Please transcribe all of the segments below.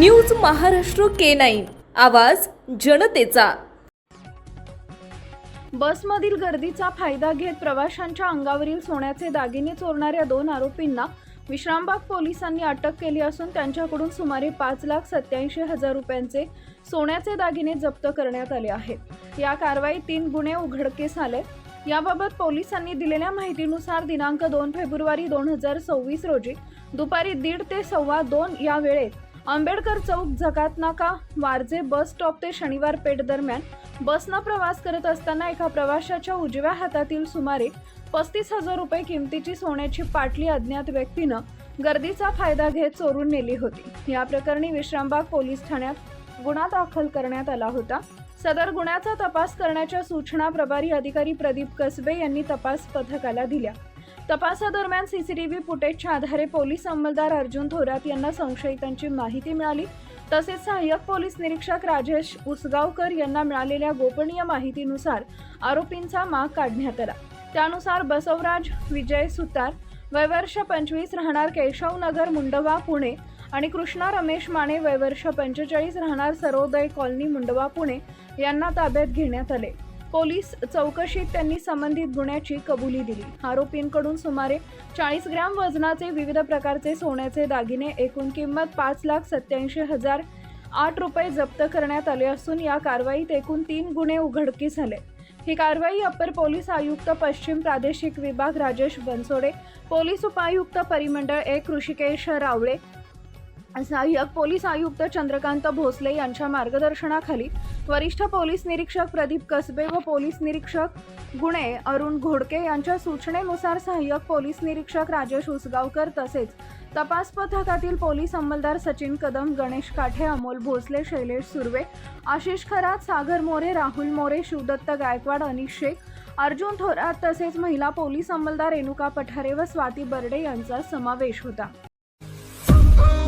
News Maharashtra K9 आवाज जनतेचा। बसमधील गर्दीचा फायदा घेत प्रवाशांच्या अंगावरील सोन्याचे दागिने चोरणाऱ्या 2 आरोपींना विश्रामबाग पोलिसांनी अटक केली असून त्यांच्याकडून सुमारे 5,87,000 रुपयांचे सोन्याचे दागिने जप्त करण्यात आले आहेत। या कारवाईत 3 गुन्हे उघडकीस आले। याबाबत पोलिसांनी दिलेल्या माहितीनुसार दिनांक 2 फेब्रुवारी 2024 रोजी दुपारी 1:30 ते 2:15 या वेळेत आंबेडकर चौक जकात नाका वारजे बस स्टॉप ते शनिवार पेठ दरम्यान बसनं प्रवास करत असताना एका प्रवाशाच्या उजव्या हातातील सुमारे 35,000 रुपये किमतीची सोन्याची पाटली अज्ञात व्यक्तीनं गर्दीचा फायदा घेत चोरून नेली होती। या प्रकरणी विश्रामबाग पोलीस ठाण्यात गुन्हा दाखल करण्यात आला होता। सदर गुन्ह्याचा तपास करण्याच्या सूचना प्रभारी अधिकारी प्रदीप कसबे यांनी तपास पथकाला दिल्या। तपासादरम्यान सीसीटीव्ही फुटेजच्या आधारे पोलीस अंमलदार अर्जुन थोरात यांना संशयितांची माहिती मिळाली। तसेच सहाय्यक पोलीस निरीक्षक राजेश उसगावकर यांना मिळालेल्या गोपनीय माहितीनुसार आरोपींचा माग काढण्यात आला। त्यानुसार बसवराज विजय सुतार वय वर्ष 25 राहणार केशवनगर मुंडवा पुणे आणि कृष्णा रमेश माने वय वर्ष 45 राहणार सरोदय कॉलनी मुंडवा पुणे यांना ताब्यात घेण्यात आले। पोलीस चौकशीत त्यांनी संबंधित गुन्ह्याची कबुली दिली। आरोपींकडून सुमारे 40 ग्रॅम वजनाचे विविध प्रकारचे सोन्याचे दागिने एकूण किंमत 5,87,008 रुपये जप्त करण्यात आले असून या कारवाईत एकूण 3 गुन्हे उघडकीस आले। ही कारवाई अप्पर पोलीस आयुक्त पश्चिम प्रादेशिक विभाग राजेश बनसोडे, पोलीस उपायुक्त परिमंडळ 1 ऋषिकेश रावळे, सहाय्यक पोलीस आयुक्त चंद्रकांत भोसले यांच्या मार्गदर्शनाखाली वरिष्ठ पोलीस निरीक्षक प्रदीप कसबे व पोलीस निरीक्षक गुन्हे अरुण घोडके यांच्या सूचनेनुसार सहाय्यक पोलीस निरीक्षक राजेश उसगावकर तसेच तपास पथकातील पोलीस अंमलदार सचिन कदम, गणेश काठे, अमोल भोसले, शैलेश सुर्वे, आशिष खरात, सागर मोरे, राहुल मोरे, शिवदत्त गायकवाड, अनिश शेख, अर्जुन थोरात तसेच महिला पोलीस अंमलदार रेणुका पठारे व स्वाती बर्डे यांचा समावेश होता।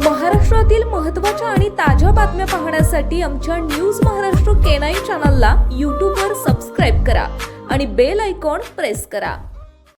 महाराष्ट्रातील महत्त्वाच्या आणि ताज्या बातम्या पाहण्यासाठी आमच्या न्यूज महाराष्ट्र K9 चॅनलला YouTube वर सबस्क्राइब करा आणि बेल आयकॉन प्रेस करा।